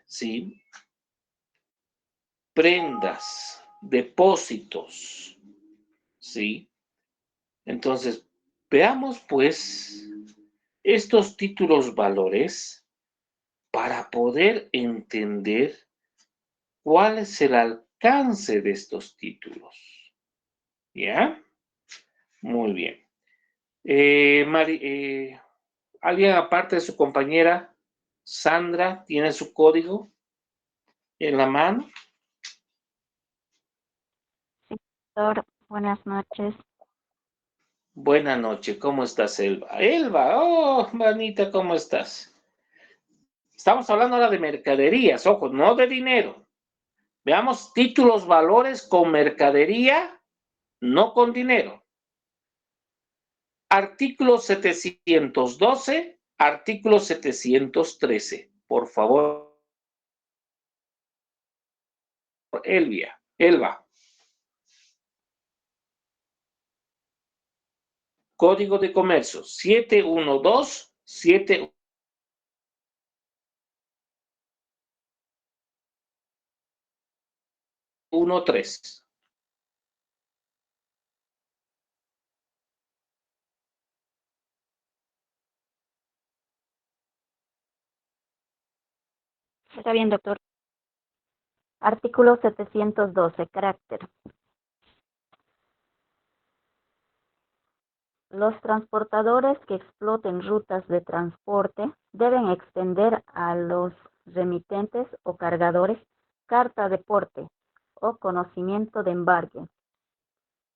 ¿sí? Prendas, depósitos, ¿sí? Entonces, veamos pues estos títulos valores para poder entender cuál es el alcance de estos títulos. ¿Ya? Muy bien. ¿Alguien aparte de su compañera Sandra tiene su código en la mano? Sí, doctor, buenas noches. Buenas noches, ¿cómo estás, Elba? Elba, oh, manita, ¿cómo estás? Estamos hablando ahora de mercaderías, ojo, no de dinero. Veamos títulos, valores con mercadería, no con dinero. Artículo 712, artículo 713. Por favor, Elba. Código de Comercio 712-713. Está bien, doctor. Artículo 712, carácter. Los transportadores que exploten rutas de transporte deben extender a los remitentes o cargadores carta de porte o conocimiento de embarque,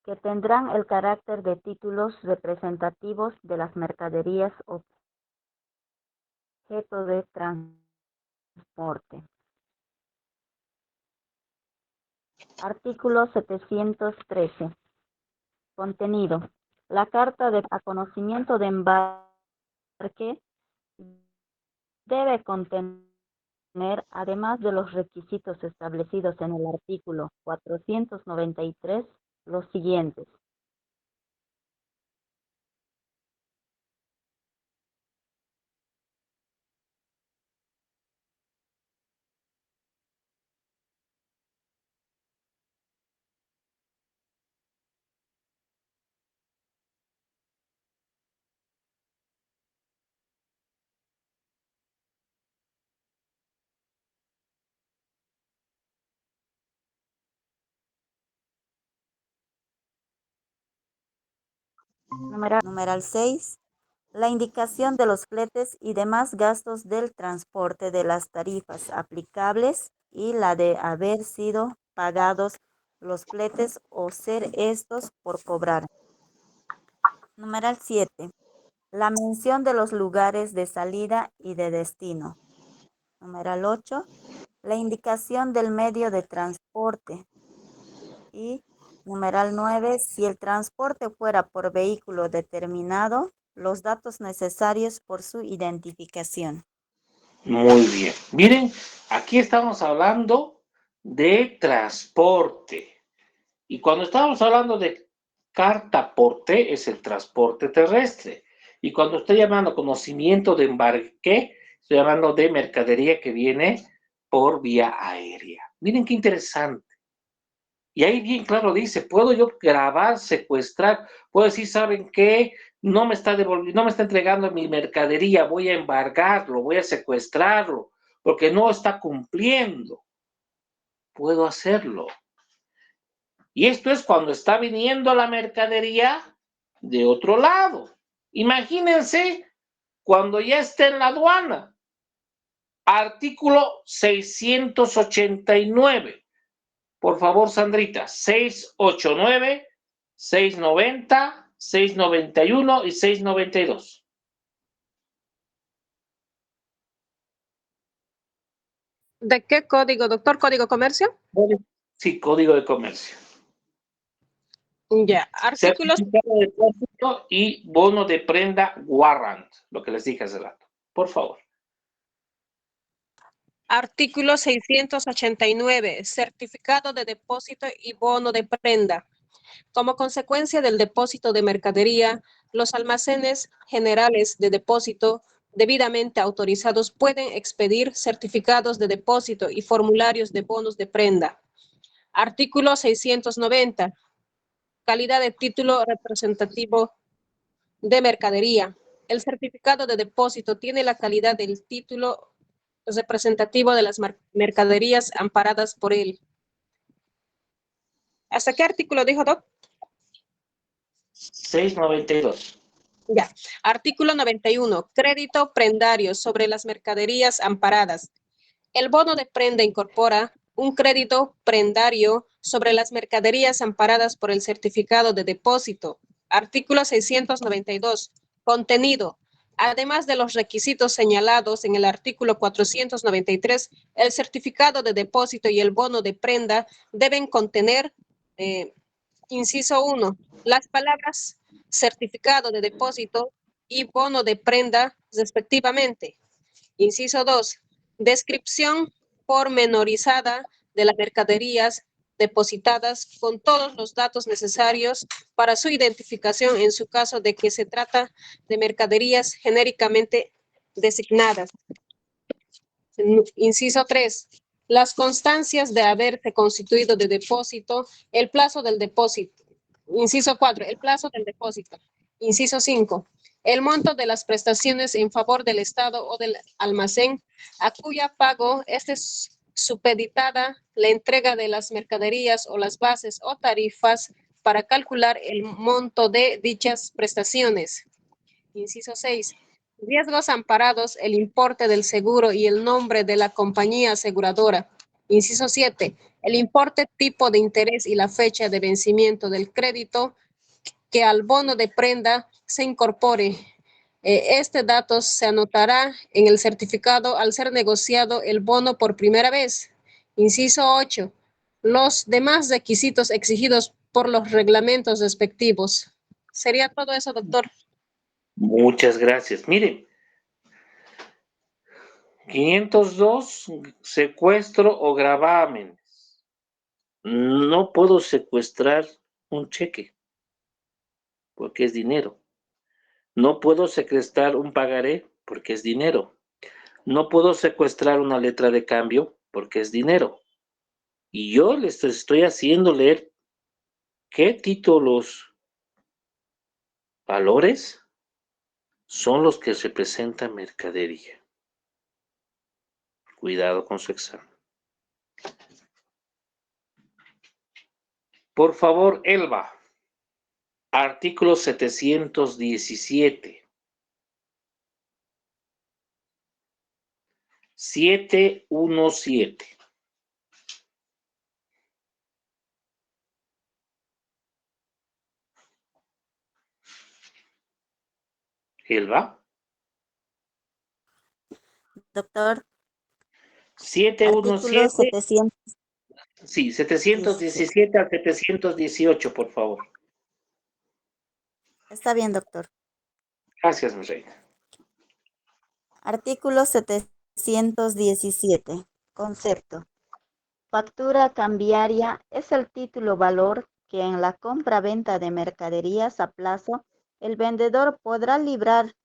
que tendrán el carácter de títulos representativos de las mercaderías objeto de transporte. Artículo 713. Contenido. La carta de conocimiento de embarque debe contener, además de los requisitos establecidos en el artículo 493, los siguientes. Numeral 6. La indicación de los fletes y demás gastos del transporte de las tarifas aplicables y la de haber sido pagados los fletes o ser estos por cobrar. Numeral 7. La mención de los lugares de salida y de destino. Numeral 8. La indicación del medio de transporte. Y numeral 9. Si el transporte fuera por vehículo determinado, los datos necesarios por su identificación. Muy bien. Miren, aquí estamos hablando de transporte. Y cuando estamos hablando de cartaporte, es el transporte terrestre. Y cuando estoy llamando conocimiento de embarque, estoy hablando de mercadería que viene por vía aérea. Miren qué interesante. Y ahí bien claro dice, puedo yo grabar, secuestrar, puedo decir, ¿saben qué? No me está devolviendo, no me está entregando mi mercadería, voy a embargarlo, voy a secuestrarlo, porque no está cumpliendo. Puedo hacerlo. Y esto es cuando está viniendo la mercadería de otro lado. Imagínense cuando ya esté en la aduana. Artículo 689. Por favor, Sandrita, 689, 690, 691 y 692. ¿De qué código, doctor? ¿Código comercio? Sí, Código de Comercio. Ya, artículos. Certificado de depósito y bono de prenda warrant, lo que les dije hace rato. Por favor. Artículo 689, certificado de depósito y bono de prenda. Como consecuencia del depósito de mercadería, los almacenes generales de depósito debidamente autorizados pueden expedir certificados de depósito y formularios de bonos de prenda. Artículo 690. Calidad de título representativo de mercadería. El certificado de depósito tiene la calidad del título representativo de las mercaderías amparadas por él. ¿Hasta qué artículo dijo, Doc? 692. Ya. Artículo 91. Crédito prendario sobre las mercaderías amparadas. El bono de prenda incorpora un crédito prendario sobre las mercaderías amparadas por el certificado de depósito. Artículo 692. Contenido. Además de los requisitos señalados en el artículo 493, el certificado de depósito y el bono de prenda deben contener, inciso 1, las palabras certificado de depósito y bono de prenda, respectivamente. Inciso 2, descripción pormenorizada de las mercaderías depositadas con todos los datos necesarios para su identificación en su caso de que se trata de mercaderías genéricamente designadas. Inciso 3. Las constancias de haberse constituido de depósito, el plazo del depósito. Inciso 4. El plazo del depósito. Inciso 5. El monto de las prestaciones en favor del Estado o del almacén a cuya pago esté supeditada la entrega de las mercaderías o las bases o tarifas para calcular el monto de dichas prestaciones. Inciso 6. Riesgos amparados, el importe del seguro y el nombre de la compañía aseguradora. Inciso 7. El importe, tipo de interés y la fecha de vencimiento del crédito que al bono de prenda se incorpore. Este dato se anotará en el certificado al ser negociado el bono por primera vez. Inciso 8. Los demás requisitos exigidos por los reglamentos respectivos. ¿Sería todo eso, doctor? Muchas gracias. Miren, 502, secuestro o gravámenes. No puedo secuestrar un cheque porque es dinero. No puedo secuestrar un pagaré porque es dinero. No puedo secuestrar una letra de cambio porque es dinero. Y yo les estoy haciendo leer qué títulos, valores son los que representan mercadería. Cuidado con su examen. Por favor, Elba. Artículo 717. 717. Elba. Doctor, artículo 717. 717. Sí, 717 al 718, por favor. Está bien, doctor. Gracias, mi reina. Artículo 717. Concepto. Factura cambiaria es el título valor que en la compra-venta de mercaderías a plazo el vendedor podrá librar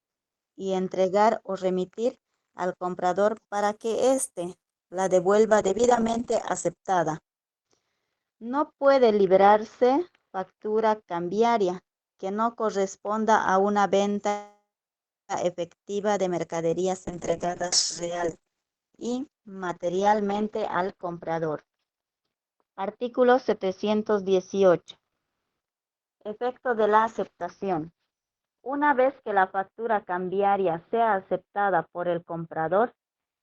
y entregar o remitir al comprador para que éste la devuelva debidamente aceptada. No puede librarse factura cambiaria que no corresponda a una venta efectiva de mercaderías entregadas real y materialmente al comprador. Artículo 718. Efecto de la aceptación. Una vez que la factura cambiaria sea aceptada por el comprador,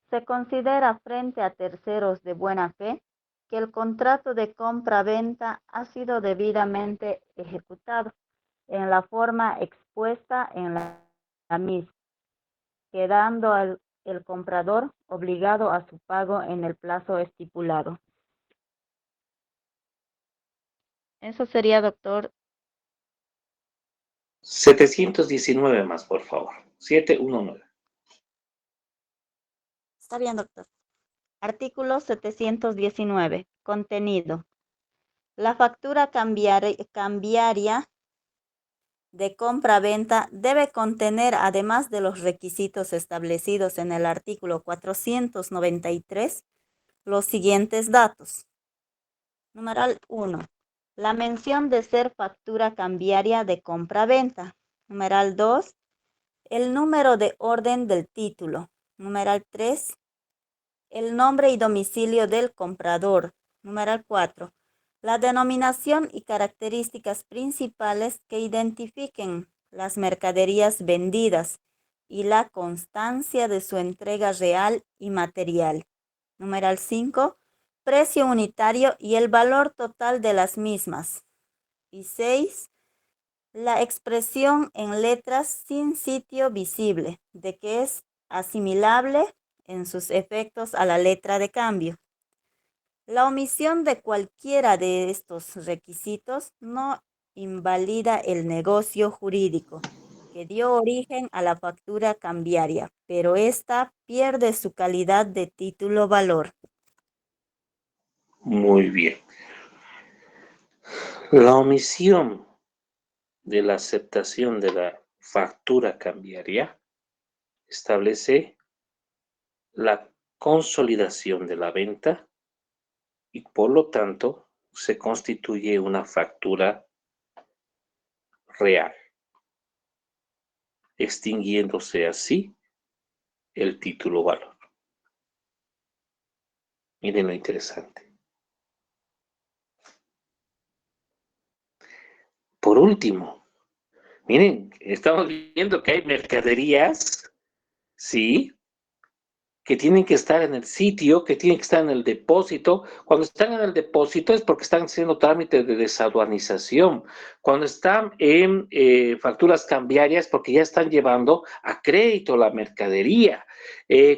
se considera frente a terceros de buena fe que el contrato de compra-venta ha sido debidamente ejecutado en la forma expuesta en la misma, quedando el comprador obligado a su pago en el plazo estipulado. Eso sería, doctor. 719 más, por favor. 719. Está bien, doctor. Artículo 719. Contenido. La factura cambiaria de compra-venta debe contener, además de los requisitos establecidos en el artículo 493, los siguientes datos. Numeral 1. La mención de ser factura cambiaria de compra-venta. Numeral 2. El número de orden del título. Numeral 3. El nombre y domicilio del comprador. Numeral 4. La denominación y características principales que identifiquen las mercaderías vendidas y la constancia de su entrega real y material. Numeral 5. Precio unitario y el valor total de las mismas. Y 6. La expresión en letras sin sitio visible, de que es asimilable en sus efectos a la letra de cambio. La omisión de cualquiera de estos requisitos no invalida el negocio jurídico que dio origen a la factura cambiaria, pero ésta pierde su calidad de título valor. Muy bien. La omisión de la aceptación de la factura cambiaria establece la consolidación de la venta y por lo tanto se constituye una factura real, extinguiéndose así el título valor. Miren lo interesante. Por último, miren, estamos viendo que hay mercaderías, ¿sí?, que tienen que estar en el sitio, que tienen que estar en el depósito. Cuando están en el depósito es porque están haciendo trámites de desaduanización. Cuando están en facturas cambiarias, porque ya están llevando a crédito la mercadería.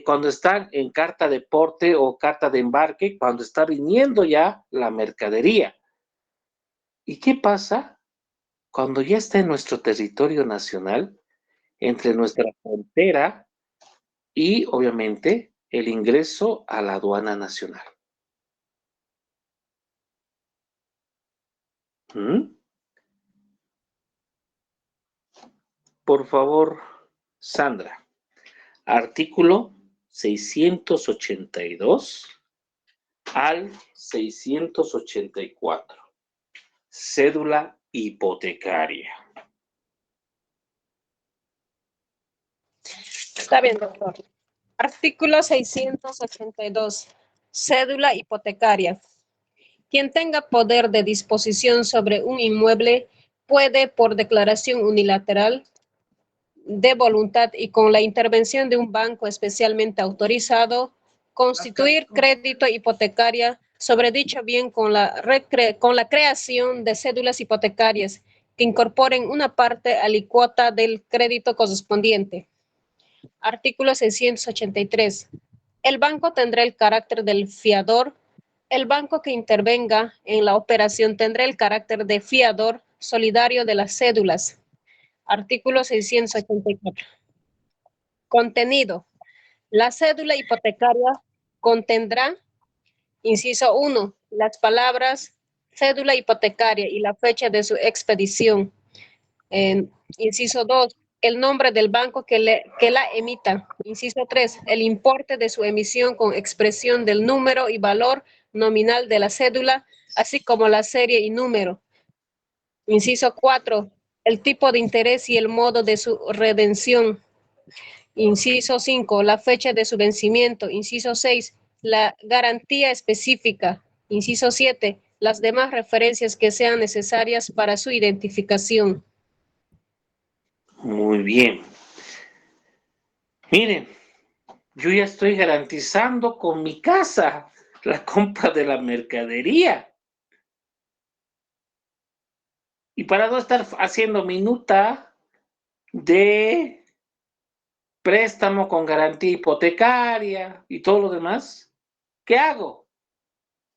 Cuando están en carta de porte o carta de embarque, cuando está viniendo ya la mercadería. ¿Y qué pasa cuando ya está en nuestro territorio nacional, entre nuestra frontera y obviamente el ingreso a la aduana nacional? ¿Mm? Por favor, Sandra, artículo 682 al 684, cédula hipotecaria. Está bien, doctor. Artículo 682. Cédula hipotecaria. Quien tenga poder de disposición sobre un inmueble puede, por declaración unilateral de voluntad y con la intervención de un banco especialmente autorizado, constituir crédito hipotecaria sobre dicho bien con la creación de cédulas hipotecarias que incorporen una parte alícuota del crédito correspondiente. Artículo 683. El banco tendrá el carácter del fiador. El banco que intervenga en la operación tendrá el carácter de fiador solidario de las cédulas. Artículo 684. Contenido. La cédula hipotecaria contendrá, inciso 1, las palabras cédula hipotecaria y la fecha de su expedición. Inciso 2, el nombre del banco que la emita. Inciso 3, el importe de su emisión con expresión del número y valor nominal de la cédula, así como la serie y número. Inciso 4, el tipo de interés y el modo de su redención. Inciso 5, la fecha de su vencimiento. Inciso 6, la garantía específica. Inciso 7, las demás referencias que sean necesarias para su identificación. Muy bien. Miren, yo ya estoy garantizando con mi casa la compra de la mercadería. Y para no estar haciendo minuta de préstamo con garantía hipotecaria y todo lo demás, ¿qué hago?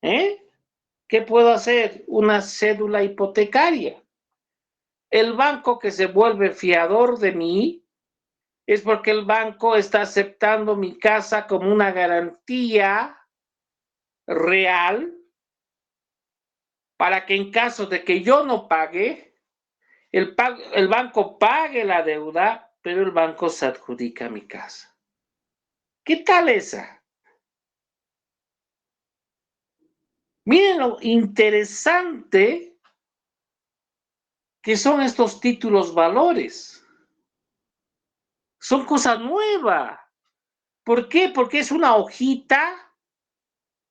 ¿Qué puedo hacer? Una cédula hipotecaria. El banco que se vuelve fiador de mí es porque el banco está aceptando mi casa como una garantía real para que en caso de que yo no pague, el banco pague la deuda, pero el banco se adjudica mi casa. ¿Qué tal esa? Miren lo interesante que son estos títulos valores. Son cosa nueva. ¿Por qué? Porque es una hojita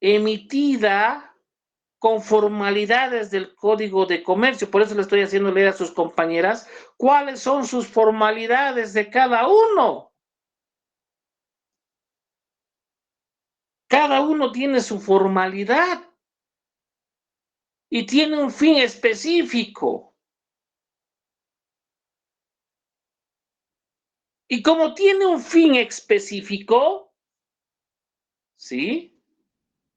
emitida con formalidades del Código de Comercio. Por eso le estoy haciendo leer a sus compañeras cuáles son sus formalidades de cada uno. Cada uno tiene su formalidad y tiene un fin específico. Y como tiene un fin específico, ¿sí?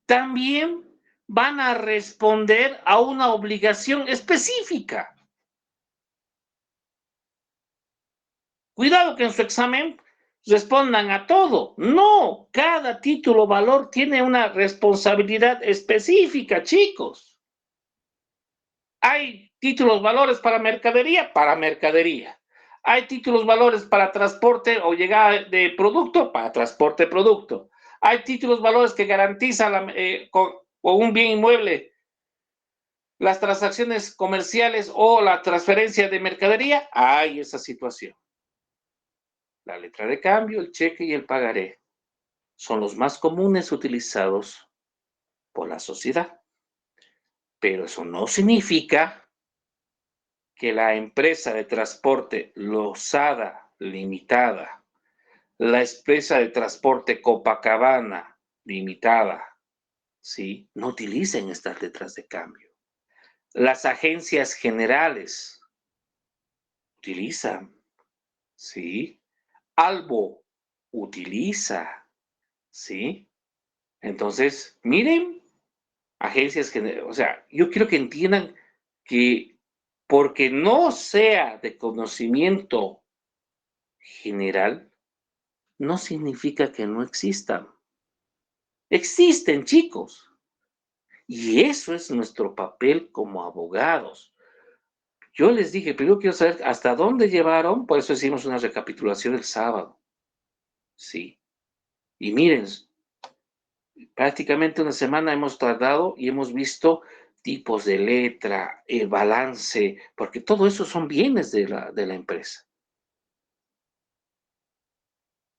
También van a responder a una obligación específica. Cuidado que en su examen respondan a todo. No, cada título valor tiene una responsabilidad específica, chicos. Hay títulos valores para mercadería. Hay títulos valores para transporte o llegada de producto, para transporte de producto. Hay títulos valores que garantizan con un bien inmueble las transacciones comerciales o la transferencia de mercadería. Hay esa situación. La letra de cambio, el cheque y el pagaré son los más comunes utilizados por la sociedad. Pero eso no significa que la empresa de transporte Losada Limitada, la empresa de transporte Copacabana Limitada, ¿sí? No utilicen estas letras de cambio. Las agencias generales utilizan, ¿sí? Albo utiliza, ¿sí? Entonces, miren, agencias generales, o sea, yo quiero que entiendan que porque no sea de conocimiento general, no significa que no existan. Existen, chicos. Y eso es nuestro papel como abogados. Yo les dije, pero yo quiero saber hasta dónde llevaron, por eso hicimos una recapitulación el sábado. Sí. Y miren, prácticamente una semana hemos tardado y hemos visto tipos de letra, el balance, porque todo eso son bienes de la empresa.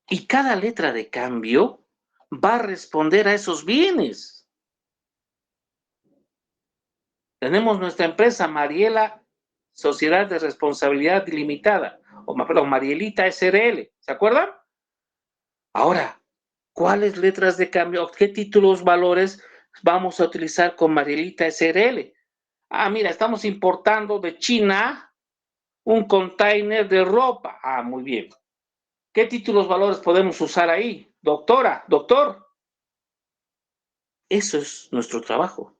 Y cada letra de cambio va a responder a esos bienes. Tenemos nuestra empresa Mariela Sociedad de Responsabilidad Limitada, o perdón, Marielita SRL, ¿se acuerdan? Ahora, ¿cuáles letras de cambio, qué títulos, valores vamos a utilizar con Marielita SRL? Ah, mira, estamos importando de China un container de ropa. Ah, muy bien. ¿Qué títulos, valores podemos usar ahí? Doctora, doctor. Eso es nuestro trabajo.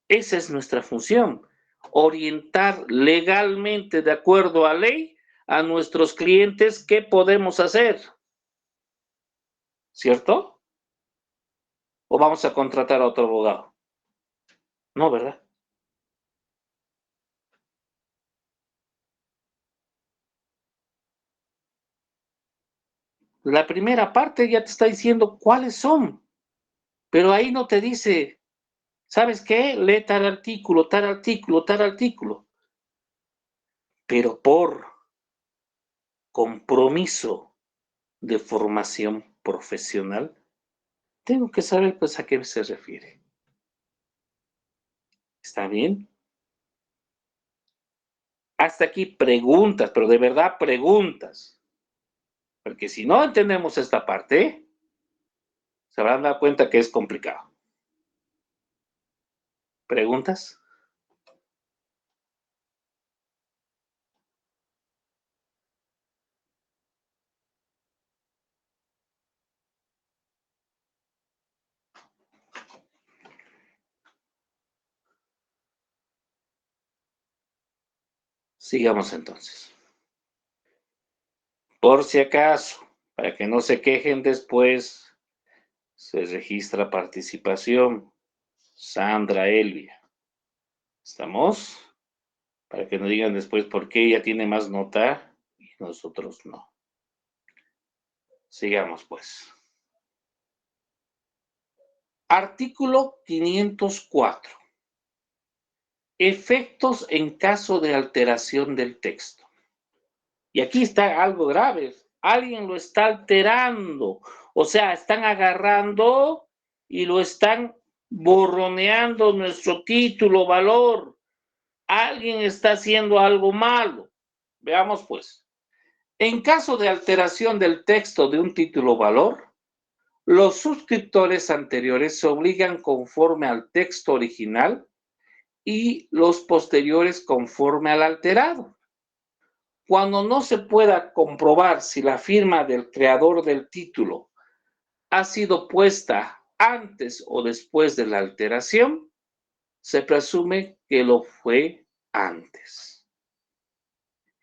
Esa es nuestra función. Orientar legalmente, de acuerdo a ley, a nuestros clientes qué podemos hacer. ¿Cierto? ¿O vamos a contratar a otro abogado? No, ¿verdad? La primera parte ya te está diciendo cuáles son, pero ahí no te dice, ¿sabes qué? Lee tal artículo, tal artículo, tal artículo. Pero por compromiso de formación profesional, tengo que saber pues a qué se refiere. ¿Está bien? Hasta aquí preguntas, pero de verdad preguntas. Porque si no entendemos esta parte, se habrán dado cuenta que es complicado. ¿Preguntas? Sigamos entonces. Por si acaso, para que no se quejen después, se registra participación. Sandra Elvia. ¿Estamos? para que no digan después por qué ella tiene más nota y nosotros no. Sigamos pues. Artículo 504. Efectos en caso de alteración del texto. Y aquí está algo grave. Alguien lo está alterando. O sea, están agarrando y lo están borroneando nuestro título, valor. Alguien está haciendo algo malo. Veamos pues. En caso de alteración del texto de un título valor, los suscriptores anteriores se obligan conforme al texto original y los posteriores conforme al alterado. Cuando no se pueda comprobar si la firma del creador del título ha sido puesta antes o después de la alteración, se presume que lo fue antes.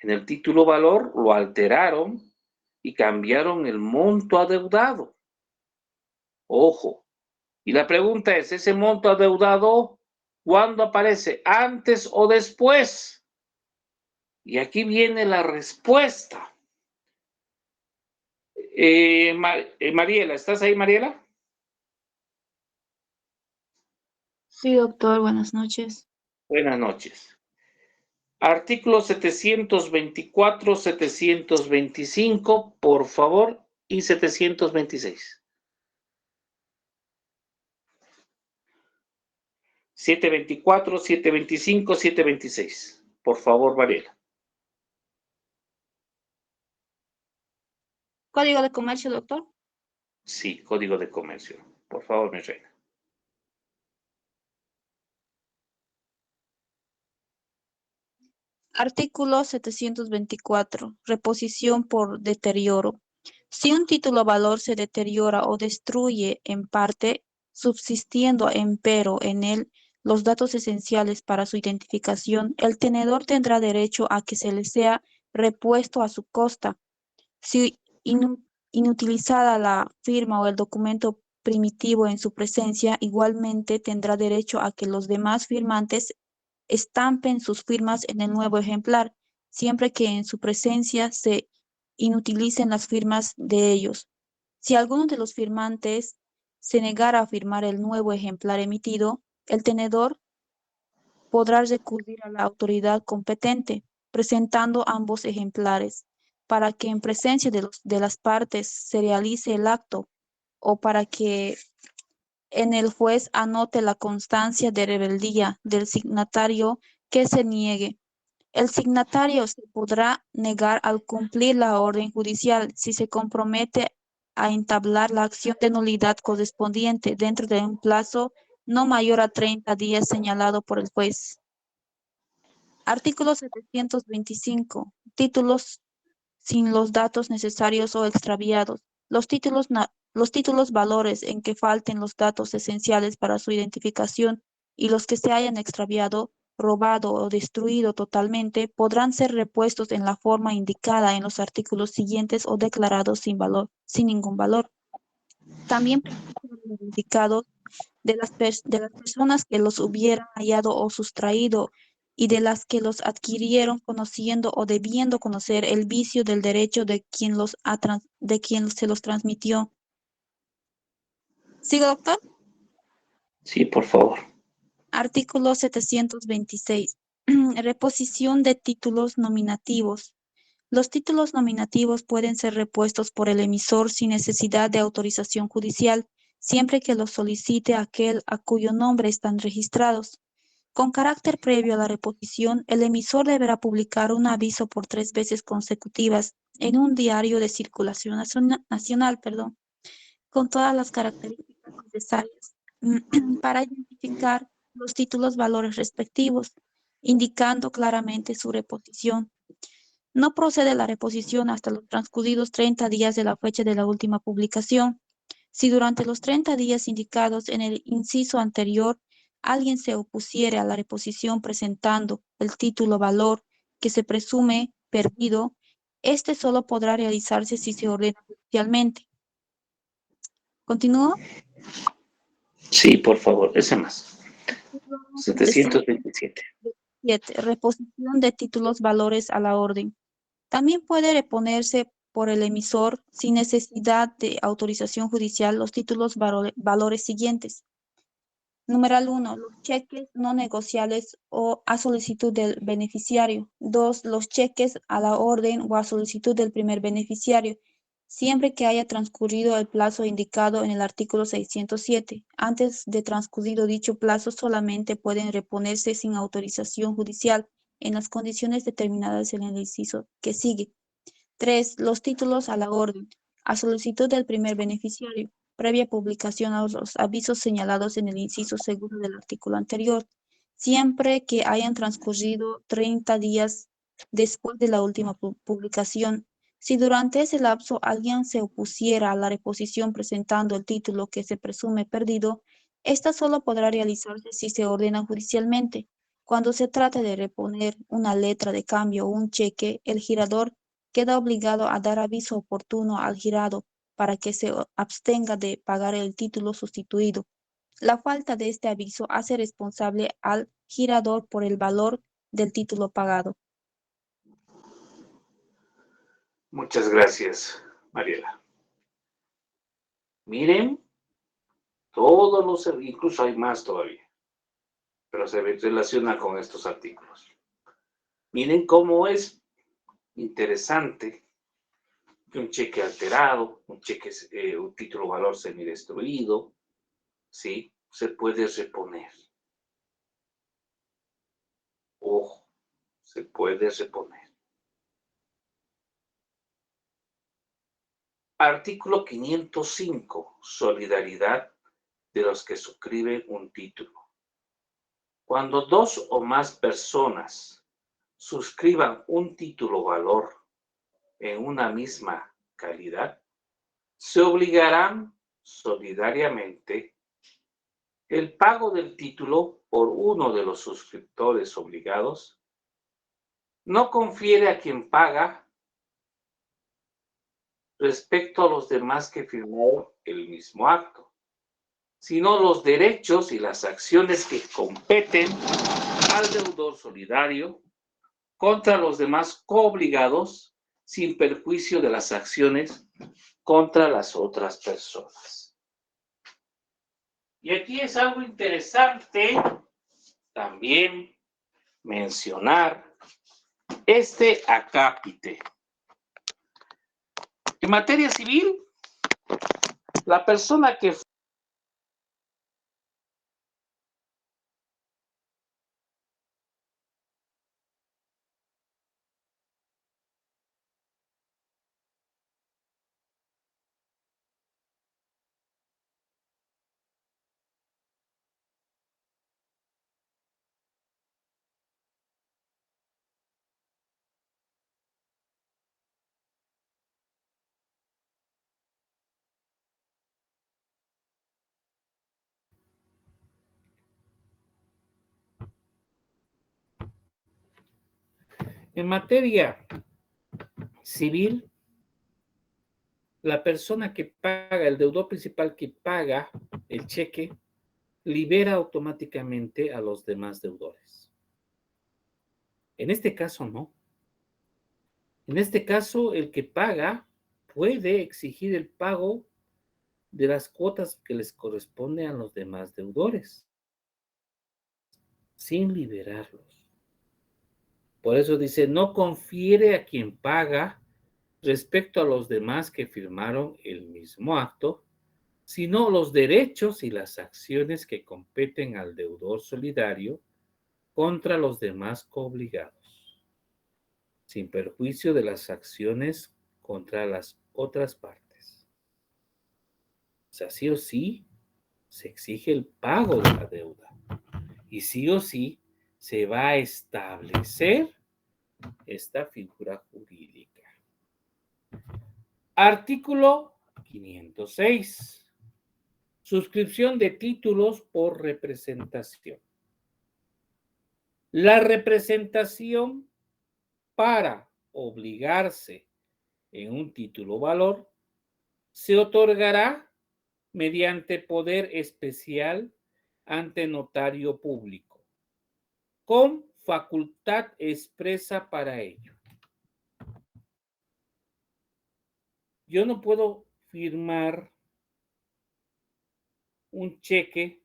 En el título valor lo alteraron y cambiaron el monto adeudado. Ojo. Y la pregunta es, ¿ese monto adeudado cuándo aparece? ¿Antes o después? Y aquí viene la respuesta. Mariela, ¿estás ahí, Mariela? Sí, doctor, buenas noches. Buenas noches. Artículos 724, 725, por favor, y 726. 724, 725, 726. Por favor, Mariela. Código de comercio, doctor. Sí, Código de Comercio. Por favor, mi reina. Artículo 724. Reposición por deterioro. Si un título valor se deteriora o destruye en parte, subsistiendo empero en él los datos esenciales para su identificación, el tenedor tendrá derecho a que se le sea repuesto a su costa. Si inutilizada la firma o el documento primitivo en su presencia, igualmente tendrá derecho a que los demás firmantes estampen sus firmas en el nuevo ejemplar, siempre que en su presencia se inutilicen las firmas de ellos. Si alguno de los firmantes se negara a firmar el nuevo ejemplar emitido, el tenedor podrá recurrir a la autoridad competente, presentando ambos ejemplares, para que en presencia de las partes se realice el acto o para que en el juez anote la constancia de rebeldía del signatario que se niegue. El signatario se podrá negar al cumplir la orden judicial si se compromete a entablar la acción de nulidad correspondiente dentro de un plazo no mayor a 30 días señalado por el juez. Artículo 725. Títulos sin los datos necesarios o extraviados. Los títulos valores en que falten los datos esenciales para su identificación y los que se hayan extraviado, robado o destruido totalmente podrán ser repuestos en la forma indicada en los artículos siguientes o declarados sin valor, sin ningún valor. También los indicados de las personas que los hubieran hallado o sustraído y de las que los adquirieron conociendo o debiendo conocer el vicio del derecho de de quien se los transmitió. ¿Sigo, doctor? Sí, por favor. Artículo 726. Reposición de títulos nominativos. Los títulos nominativos pueden ser repuestos por el emisor sin necesidad de autorización judicial, siempre que los solicite aquel a cuyo nombre están registrados. Con carácter previo a la reposición, el emisor deberá publicar un aviso por 3 veces consecutivas en un diario de circulación nacional, con todas las características necesarias para identificar los títulos valores respectivos, indicando claramente su reposición. No procede la reposición hasta los transcurridos 30 días de la fecha de la última publicación. Si durante los 30 días indicados en el inciso anterior alguien se opusiere a la reposición presentando el título valor que se presume perdido, este solo podrá realizarse si se ordena judicialmente. ¿Continúo? Sí, por favor, ese más. 727. 7. Reposición de títulos valores a la orden. También puede reponerse por el emisor sin necesidad de autorización judicial los títulos valores siguientes. Numeral 1. Los cheques no negociables o a solicitud del beneficiario. 2. Los cheques a la orden o a solicitud del primer beneficiario, siempre que haya transcurrido el plazo indicado en el artículo 607. Antes de transcurrido dicho plazo, solamente pueden reponerse sin autorización judicial en las condiciones determinadas en el inciso que sigue. 3. Los títulos a la orden, a solicitud del primer beneficiario, previa publicación a los avisos señalados en el inciso segundo del artículo anterior, siempre que hayan transcurrido 30 días después de la última publicación. Si durante ese lapso alguien se opusiera a la reposición presentando el título que se presume perdido, esta solo podrá realizarse si se ordena judicialmente. Cuando se trate de reponer una letra de cambio o un cheque, el girador queda obligado a dar aviso oportuno al girado para que se abstenga de pagar el título sustituido. La falta de este aviso hace responsable al girador por el valor del título pagado. Muchas gracias, Mariela. Miren, todos los, incluso hay más todavía, pero se relaciona con estos artículos. Miren cómo es interesante que un cheque alterado, un título valor semidestruido, ¿sí? Se puede reponer. Ojo, se puede reponer. Artículo 505, solidaridad de los que suscriben un título. Cuando dos o más personas suscriban un título valor en una misma calidad, se obligarán solidariamente el pago del título por uno de los suscriptores obligados. No confiere a quien paga respecto a los demás que firmaron el mismo acto, sino los derechos y las acciones que competen al deudor solidario contra los demás coobligados sin perjuicio de las acciones contra las otras personas. Y aquí es algo interesante también mencionar este acápite. En materia civil, la persona que en materia civil, la persona que paga, el deudor principal que paga el cheque, libera automáticamente a los demás deudores. En este caso, no. En este caso, el que paga puede exigir el pago de las cuotas que les corresponden a los demás deudores, sin liberarlos. Por eso dice, no confiere a quien paga respecto a los demás que firmaron el mismo acto, sino los derechos y las acciones que competen al deudor solidario contra los demás coobligados, sin perjuicio de las acciones contra las otras partes. O sea, sí o sí se exige el pago de la deuda y sí o sí se va a establecer esta figura jurídica. Artículo 506. Suscripción de títulos por representación. La representación para obligarse en un título valor se otorgará mediante poder especial ante notario público, con facultad expresa para ello. Yo no puedo firmar un cheque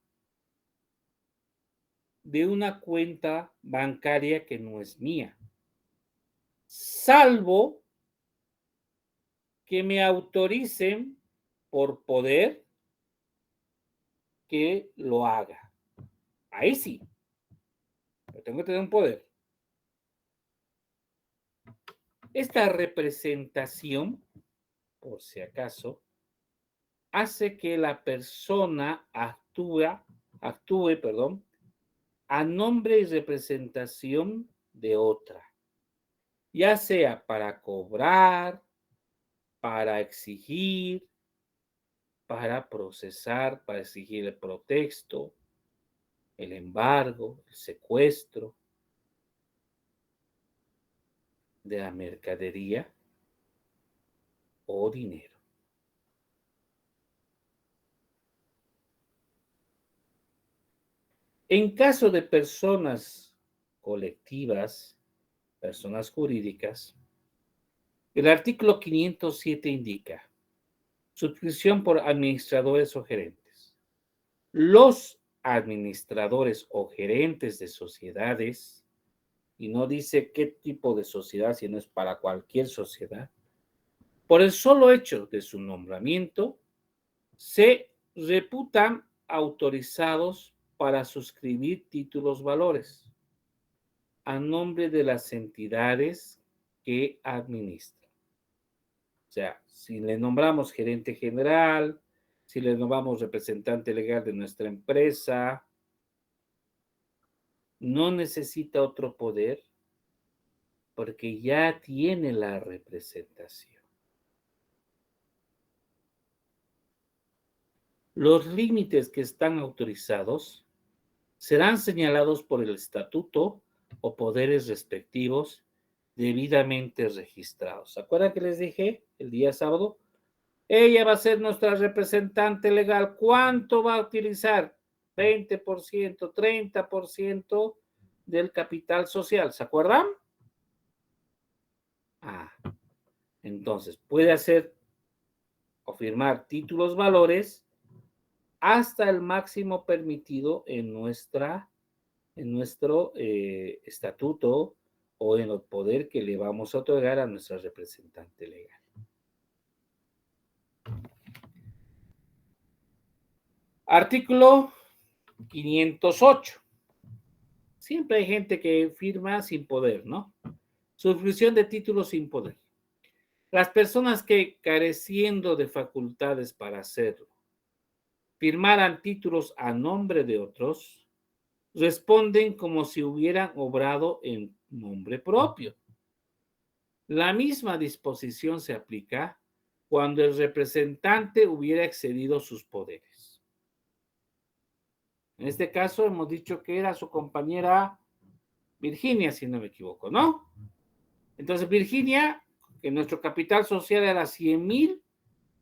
de una cuenta bancaria que no es mía, salvo que me autoricen por poder que lo haga. Ahí sí, pero tengo que tener un poder. Esta representación, por si acaso, hace que la persona actúe, a nombre y representación de otra, ya sea para cobrar, para exigir, para procesar, para exigir el pretexto, el embargo, el secuestro de la mercadería o dinero. En caso de personas colectivas, personas jurídicas, el artículo 507 indica suscripción por administradores o gerentes. Los administradores o gerentes de sociedades, y no dice qué tipo de sociedad, sino es para cualquier sociedad, por el solo hecho de su nombramiento, se reputan autorizados para suscribir títulos valores a nombre de las entidades que administran. O sea, si le nombramos gerente general, si le nombramos representante legal de nuestra empresa, no necesita otro poder porque ya tiene la representación. Los límites que están autorizados serán señalados por el estatuto o poderes respectivos debidamente registrados. ¿Se acuerdan que les dije el día sábado? Ella va a ser nuestra representante legal. ¿Cuánto va a utilizar? 20%, 30% del capital social. ¿Se acuerdan? Entonces puede hacer o firmar títulos valores hasta el máximo permitido en nuestro estatuto o en el poder que le vamos a otorgar a nuestra representante legal. Artículo 508. Siempre hay gente que firma sin poder, ¿no? Suscripción de títulos sin poder. Las personas que, careciendo de facultades para hacerlo, firmaran títulos a nombre de otros, responden como si hubieran obrado en nombre propio. La misma disposición se aplica cuando el representante hubiera excedido sus poderes. En este caso hemos dicho que era su compañera Virginia, si no me equivoco, ¿no? Entonces Virginia, que nuestro capital social era 100,000,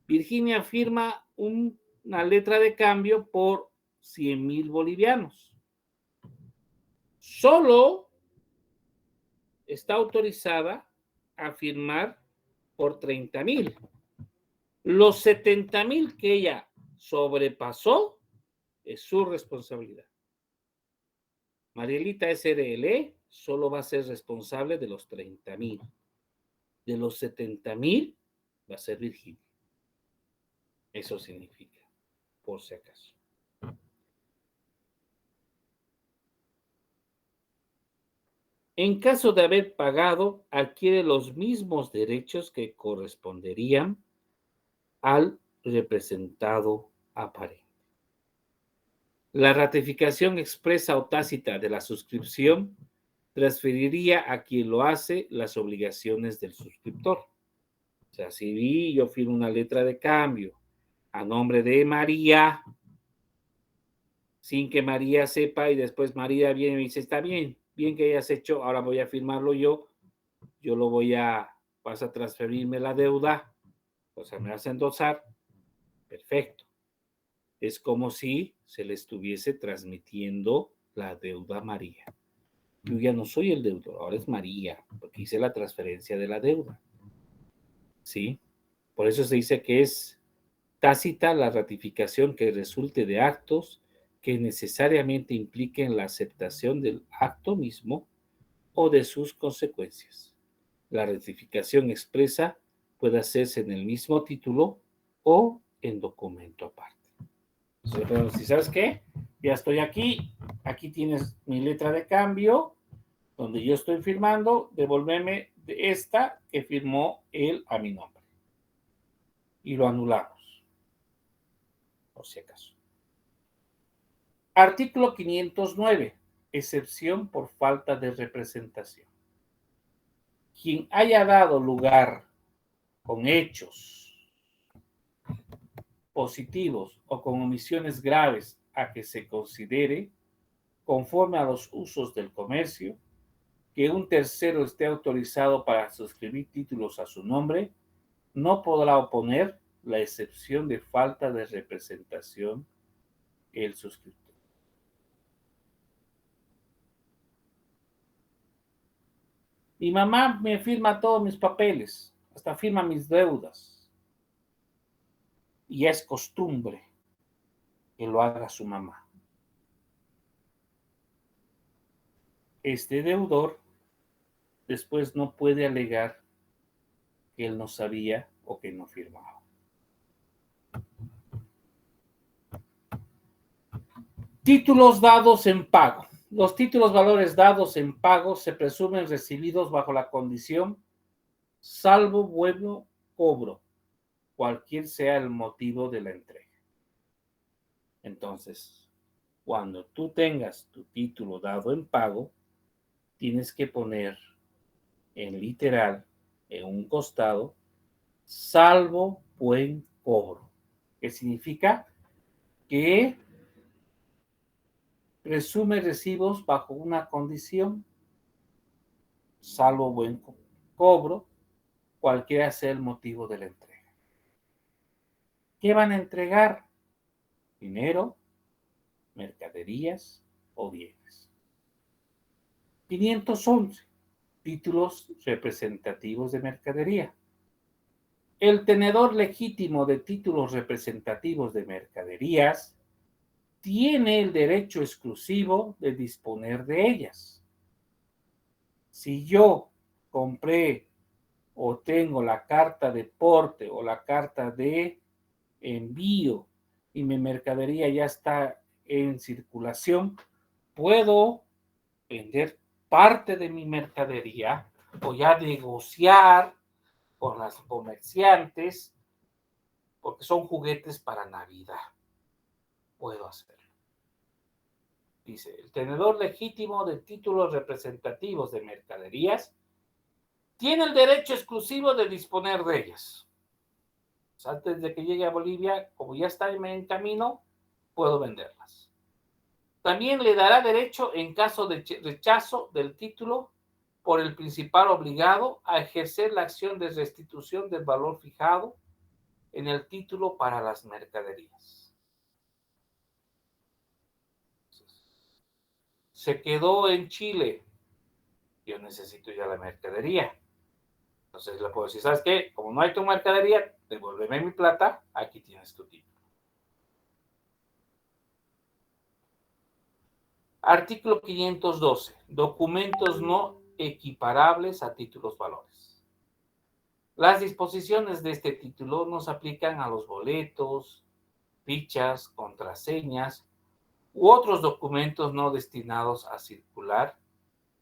Virginia firma una letra de cambio por 100,000 bolivianos. Solo está autorizada a firmar por 30,000. Los 70,000 que ella sobrepasó es su responsabilidad. Marielita SRL solo va a ser responsable de los 30,000. De los 70,000 va a ser Virginia. Eso significa, por si acaso. En caso de haber pagado, adquiere los mismos derechos que corresponderían al representado aparente. La ratificación expresa o tácita de la suscripción transferiría a quien lo hace las obligaciones del suscriptor. O sea, si yo firmo una letra de cambio a nombre de María, sin que María sepa, y después María viene y me dice, está bien, bien que hayas hecho, ahora voy a firmarlo yo vas a transferirme la deuda, o sea, me vas a endosar, perfecto. Es como si se le estuviese transmitiendo la deuda a María. Yo ya no soy el deudor, ahora es María, porque hice la transferencia de la deuda. ¿Sí? Por eso se dice que es tácita la ratificación que resulte de actos que necesariamente impliquen la aceptación del acto mismo o de sus consecuencias. La ratificación expresa puede hacerse en el mismo título o en documento aparte. Pero si sabes qué, ya estoy aquí, aquí tienes mi letra de cambio, donde yo estoy firmando, devolveme de esta que firmó él a mi nombre. Y lo anulamos, por si acaso. Artículo 509. Excepción por falta de representación. Quien haya dado lugar con hechos positivos o con omisiones graves a que se considere, conforme a los usos del comercio, que un tercero esté autorizado para suscribir títulos a su nombre, no podrá oponer la excepción de falta de representación el suscriptor. Mi mamá me firma todos mis papeles, hasta firma mis deudas. Y es costumbre que lo haga su mamá. Este deudor después no puede alegar que él no sabía o que no firmaba. Títulos dados en pago. Los títulos valores dados en pago se presumen recibidos bajo la condición salvo buen cobro, cualquier sea el motivo de la entrega. Entonces, cuando tú tengas tu título dado en pago, tienes que poner en literal, en un costado, salvo buen cobro, que significa que presume recibos bajo una condición, salvo buen cobro, cualquiera sea el motivo de la entrega. ¿Qué van a entregar? Dinero, mercaderías o bienes. 511. Títulos representativos de mercadería. El tenedor legítimo de títulos representativos de mercaderías tiene el derecho exclusivo de disponer de ellas. Si yo compré o tengo la carta de porte o la carta de envío y mi mercadería ya está en circulación, puedo vender parte de mi mercadería o ya negociar con las comerciantes porque son juguetes para Navidad. Puedo hacerlo. Dice, el tenedor legítimo de títulos representativos de mercaderías tiene el derecho exclusivo de disponer de ellas. Antes de que llegue a Bolivia, como ya está en camino, puedo venderlas. También le dará derecho, en caso de rechazo del título por el principal obligado, a ejercer la acción de restitución del valor fijado en el título para las mercaderías. Se quedó en Chile. Yo necesito ya la mercadería. Entonces le puedo decir, ¿sabes qué? Como no hay tu mercadería, devuélveme mi plata, aquí tienes tu título. Artículo 512. Documentos no equiparables a títulos valores. Las disposiciones de este título no se aplican a los boletos, fichas, contraseñas u otros documentos no destinados a circular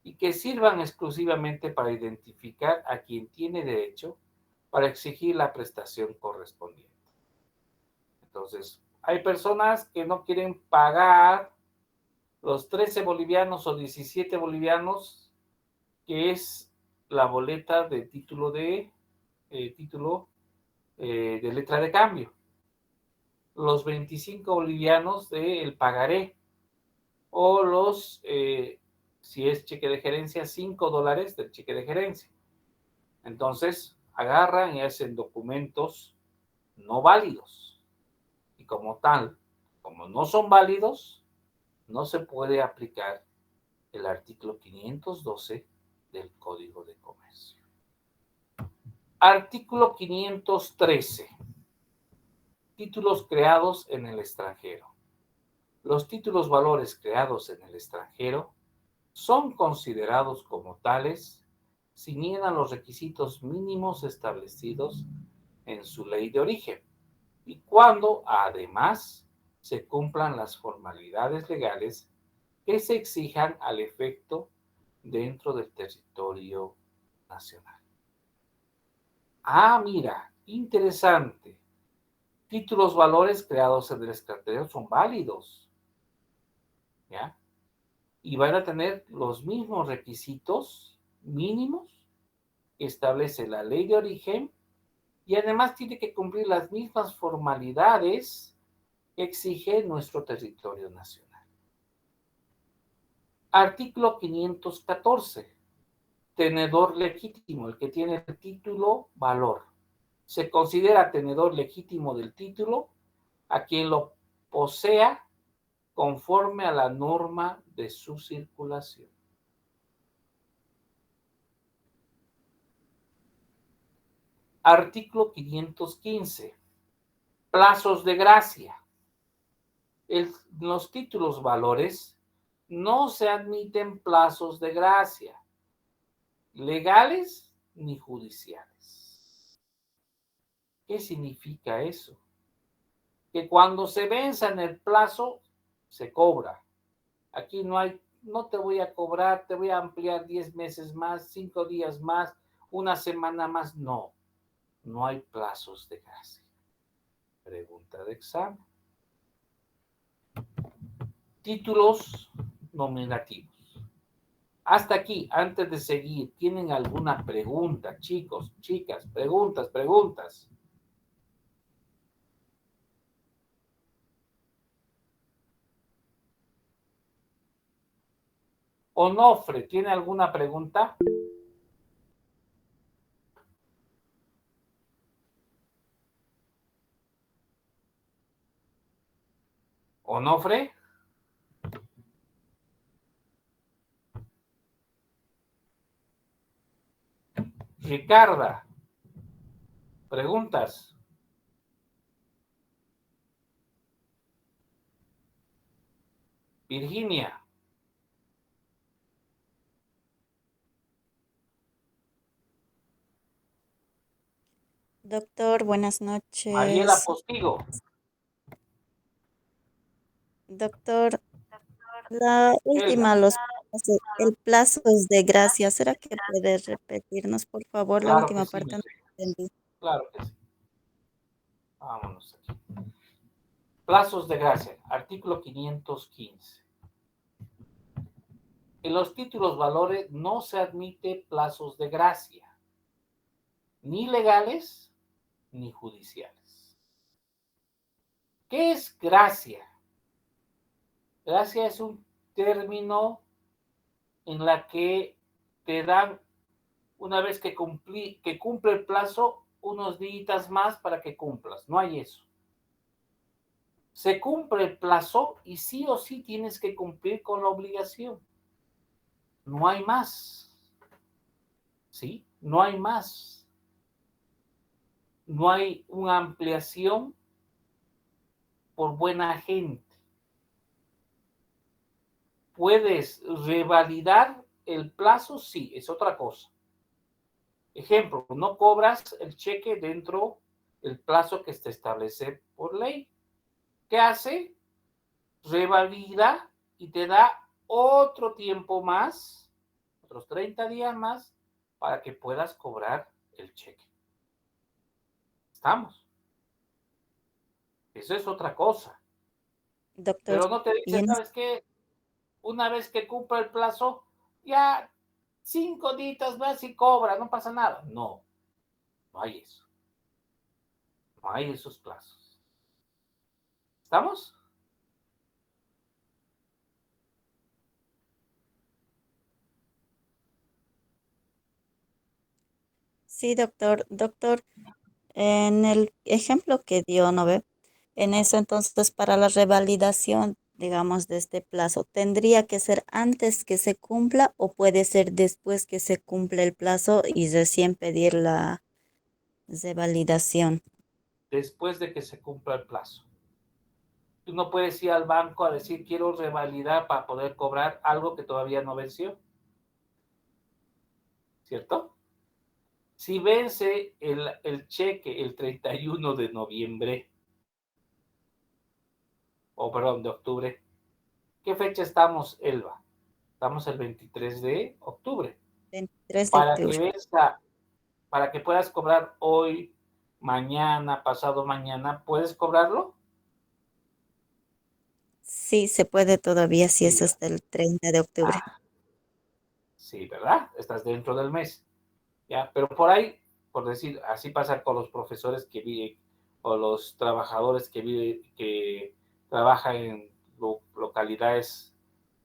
y que sirvan exclusivamente para identificar a quien tiene derecho para exigir la prestación correspondiente. Entonces, hay personas que no quieren pagar los 13 bolivianos o 17 bolivianos, que es la boleta de título de letra de cambio. Los 25 bolivianos del pagaré. O los, si es cheque de gerencia, $5 del cheque de gerencia. Entonces, agarran y hacen documentos no válidos. Y como tal, como no son válidos, no se puede aplicar el artículo 512 del Código de Comercio. Artículo 513. Títulos creados en el extranjero. Los títulos valores creados en el extranjero son considerados como tales si niegan los requisitos mínimos establecidos en su ley de origen y cuando, además, se cumplan las formalidades legales que se exijan al efecto dentro del territorio nacional. Ah, mira, interesante. Títulos valores creados en el extranjero son válidos, ¿ya? Y van a tener los mismos requisitos mínimos que establece la ley de origen y además tiene que cumplir las mismas formalidades que exige nuestro territorio nacional. Artículo 514. Tenedor legítimo, el que tiene el título valor. Se considera tenedor legítimo del título a quien lo posea conforme a la norma de su circulación. Artículo 515. Plazos de gracia. Los títulos valores no se admiten plazos de gracia, legales ni judiciales. ¿Qué significa eso? Que cuando se venza en el plazo, se cobra. Aquí no te voy a cobrar, te voy a ampliar 10 meses más, 5 días más, una semana más. No, no hay plazos de gracia. Pregunta de examen. Títulos nominativos. Hasta aquí, antes de seguir, ¿tienen alguna pregunta, chicos, chicas? Preguntas. Onofre, ¿tiene alguna pregunta? ¿Onofre? Ricarda, preguntas. Virginia. Doctor, buenas Mariela noches. Postigo. Doctor, la Elda. última, el plazo es de gracia. ¿Será que puede repetirnos, por favor, la Claro que última sí, mi parte? No reina. entendí. Claro que sí. Vámonos aquí. Plazos de gracia. Artículo 515. En los títulos valores no se admite plazos de gracia, ni legales ni judiciales. ¿Qué es gracia? Gracia es un término en la que te dan, una vez que cumple el plazo, unos días más para que cumplas. No hay eso. Se cumple el plazo y sí o sí tienes que cumplir con la obligación. No hay más. ¿Sí? No hay más. No hay una ampliación por buena gente. ¿Puedes revalidar el plazo? Sí, es otra cosa. Ejemplo, no cobras el cheque dentro del plazo que se establece por ley. ¿Qué hace? Revalida y te da otro tiempo más, otros 30 días más, para que puedas cobrar el cheque. ¿Estamos? Eso es otra cosa. Doctor, Pero no te y dice, ¿sabes qué? Una vez que cumpla el plazo, ya 5 días más y cobra, no pasa nada. No, no hay eso. No hay esos plazos. ¿Estamos? sí, doctor. Doctor, en el ejemplo que dio, ¿no ve? En eso, entonces, para la revalidación, digamos, de este plazo? ¿Tendría que ser antes que se cumpla o puede ser después que se cumple el plazo y recién pedir la revalidación? Después de que se cumpla el plazo. Tú no puedes ir al banco a decir quiero revalidar para poder cobrar algo que todavía no venció. ¿Cierto? Si vence el cheque el 31 de noviembre, o perdón, de octubre, ¿qué fecha estamos, Elba? Estamos el 23 de octubre. 23 de Para que octubre. venza, para que puedas cobrar hoy, mañana, pasado mañana, ¿puedes cobrarlo? Sí, se puede todavía si Sí, es hasta el 30 de octubre. sí, ¿verdad? Estás dentro del mes. ¿Ya? Pero por ahí, por decir, así pasa con los profesores que viven o los trabajadores que viven, que trabajan en localidades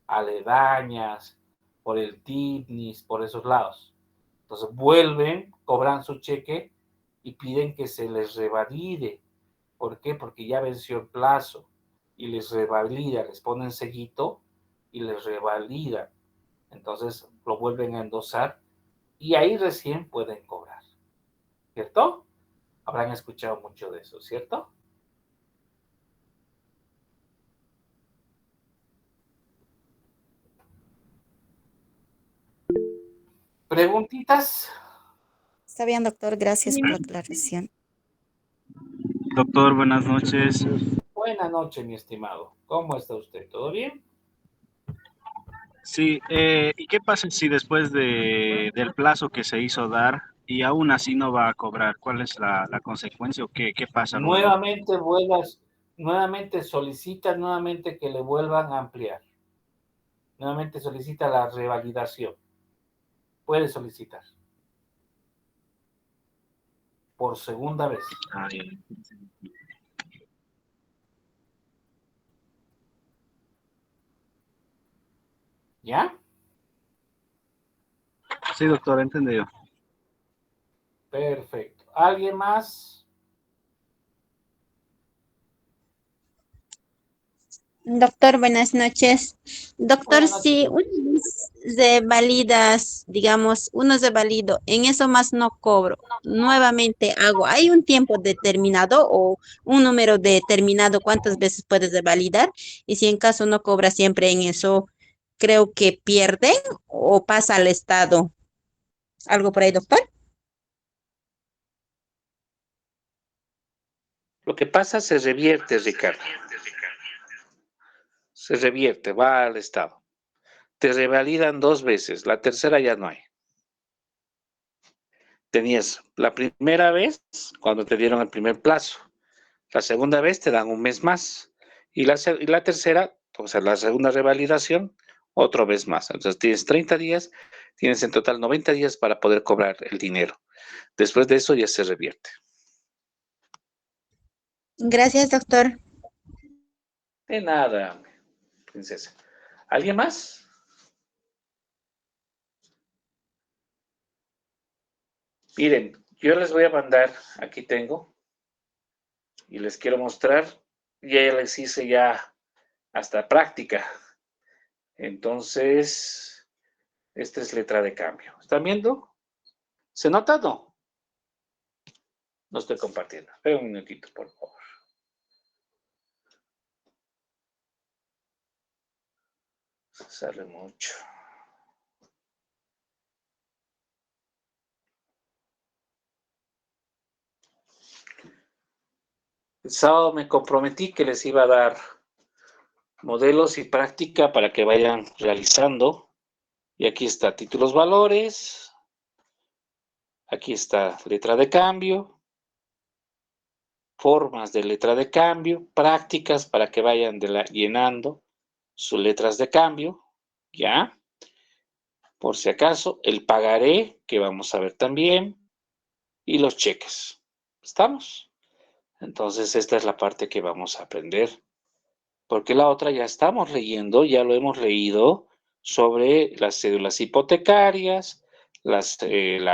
aledañas, por el TIPNIS, por esos lados. Entonces vuelven, cobran su cheque y piden que se les revalide. ¿Por qué? Porque ya venció el plazo y les revalida, les ponen sellito y les revalida. Entonces lo vuelven a endosar y ahí recién pueden cobrar, ¿cierto? Habrán escuchado mucho de eso, ¿cierto? ¿Preguntitas? Está bien, doctor, gracias por la Sí. aclaración. Doctor, buenas noches. Buenas noches, mi estimado. ¿Cómo está usted? ¿Todo bien? Sí, ¿y qué pasa si después del plazo que se hizo dar y aún así no va a cobrar? ¿Cuál es la consecuencia o qué pasa luego? Nuevamente nuevamente solicita nuevamente que le vuelvan a ampliar. Nuevamente solicita la revalidación. Puede solicitar por segunda vez. Ah, bien. ¿Ya? Sí, doctor, entendido. Perfecto. ¿Alguien más? Doctor, buenas noches. Doctor, Buenas noches. si uno de validas, digamos, uno de valido, en eso más no cobro, nuevamente hago, ¿hay un tiempo determinado o un número determinado cuántas veces puedes validar? Y si en caso no cobra siempre en eso, creo que pierden o pasa al Estado. ¿Algo por ahí, doctor? Lo que pasa se revierte, Ricardo. Se revierte, va al Estado. Te revalidan 2 veces, la tercera ya no hay. Tenías la primera vez cuando te dieron el primer plazo, la segunda vez te dan un mes más y la tercera, o sea, la segunda revalidación, otra vez más. Entonces tienes 30 días, tienes en total 90 días para poder cobrar el dinero. Después de eso ya se revierte. Gracias, doctor. De nada, princesa. ¿Alguien más? Miren, yo les voy a mandar, aquí tengo, y les quiero mostrar, ya les hice ya hasta práctica. Entonces, esta es letra de cambio. ¿Están viendo? ¿Se nota o no? No estoy compartiendo. Espera un minutito, por favor. Sale mucho. El sábado me comprometí que les iba a dar modelos y práctica para que vayan realizando. Y aquí está títulos valores. Aquí está letra de cambio. Formas de letra de cambio. Prácticas para que vayan llenando sus letras de cambio. ¿Ya? Por si acaso, el pagaré, que vamos a ver también. Y los cheques. ¿Estamos? Entonces, esta es la parte que vamos a aprender. Porque la otra ya estamos leyendo, ya lo hemos leído sobre las cédulas hipotecarias, las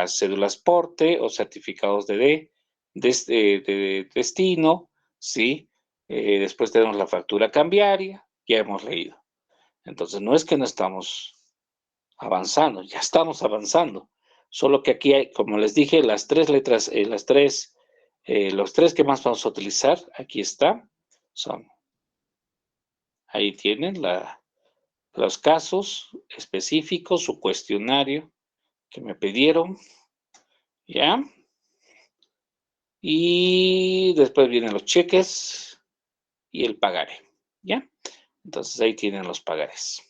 cédulas porte o certificados de destino, ¿sí? Después tenemos la factura cambiaria, ya hemos leído. Entonces, no es que no estamos avanzando, ya estamos avanzando. Solo que aquí hay, como les dije, las tres letras, los tres que más vamos a utilizar, aquí está, son, ahí tienen los casos específicos, su cuestionario que me pidieron, ¿ya? Y después vienen los cheques y el pagaré, ¿ya? Entonces ahí tienen los pagares.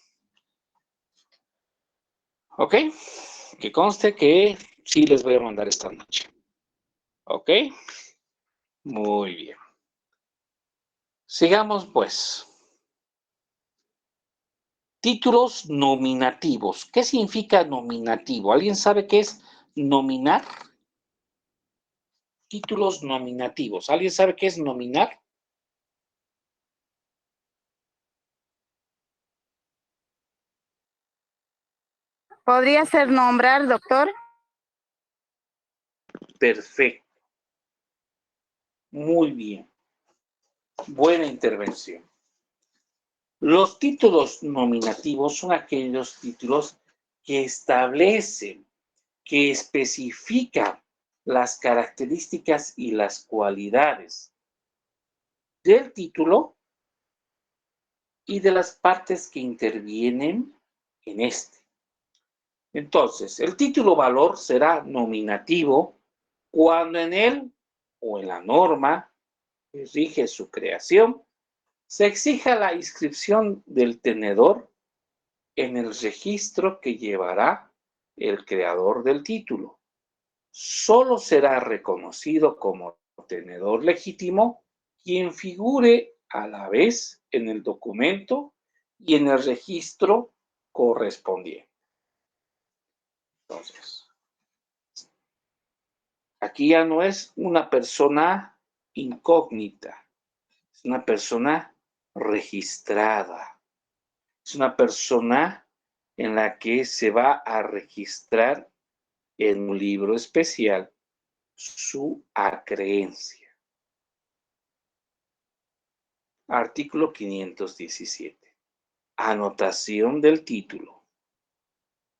¿Ok? Que conste que sí les voy a mandar esta noche. ¿Ok? Muy bien. Sigamos pues. Títulos nominativos. ¿Qué significa nominativo? ¿Alguien sabe qué es nominar? Títulos nominativos. ¿Alguien sabe qué es nominar? ¿Podría ser nombrar, doctor? Perfecto. Muy bien. Buena intervención. Los títulos nominativos son aquellos títulos que establecen, que especifican las características y las cualidades del título y de las partes que intervienen en este. Entonces, el título valor será nominativo cuando en él o en la norma que rige su creación se exija la inscripción del tenedor en el registro que llevará el creador del título. Solo será reconocido como tenedor legítimo quien figure a la vez en el documento y en el registro correspondiente. Entonces, aquí ya no es una persona incógnita, es una persona registrada, es una persona en la que se va a registrar en un libro especial su acreencia. Artículo 517. Anotación del título.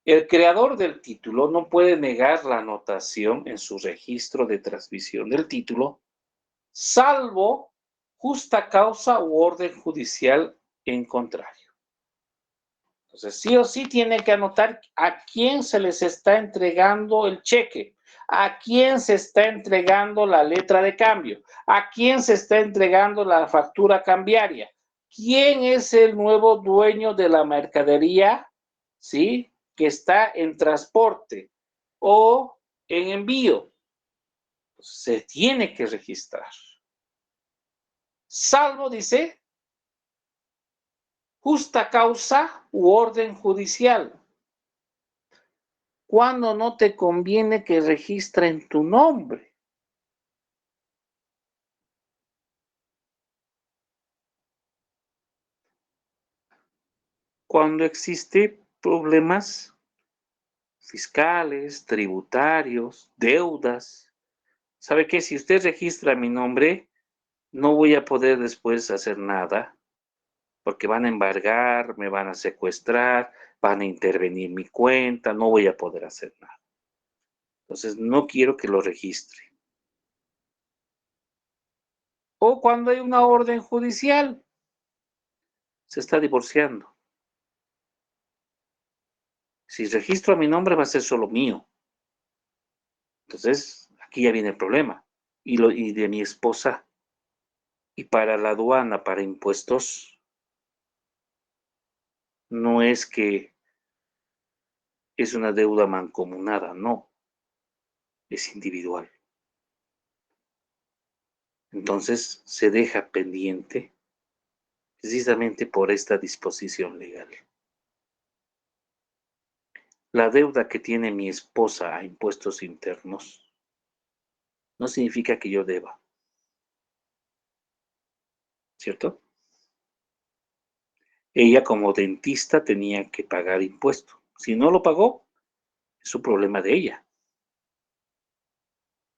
El creador del título no puede negar la anotación en su registro de transmisión del título, salvo justa causa u orden judicial en contrario. Entonces, sí o sí tiene que anotar a quién se les está entregando el cheque, a quién se está entregando la letra de cambio, a quién se está entregando la factura cambiaria, quién es el nuevo dueño de la mercadería, ¿sí? Que está en transporte o en envío. Se tiene que registrar. Salvo, dice, justa causa u orden judicial. Cuando no te conviene que registren tu nombre. Cuando existen problemas fiscales, tributarios, deudas. ¿Sabe qué? Si usted registra mi nombre, no voy a poder después hacer nada, porque van a embargar, me van a secuestrar, van a intervenir mi cuenta, no voy a poder hacer nada. Entonces, no quiero que lo registre. O cuando hay una orden judicial, se está divorciando. Si registro a mi nombre va a ser solo mío. Entonces, aquí ya viene el problema. Y de mi esposa. Y para la aduana, para impuestos, no es que es una deuda mancomunada, no. Es individual. Entonces, se deja pendiente precisamente por esta disposición legal. La deuda que tiene mi esposa a impuestos internos no significa que yo deba, ¿cierto? Ella como dentista tenía que pagar impuesto. Si no lo pagó, es un problema de ella.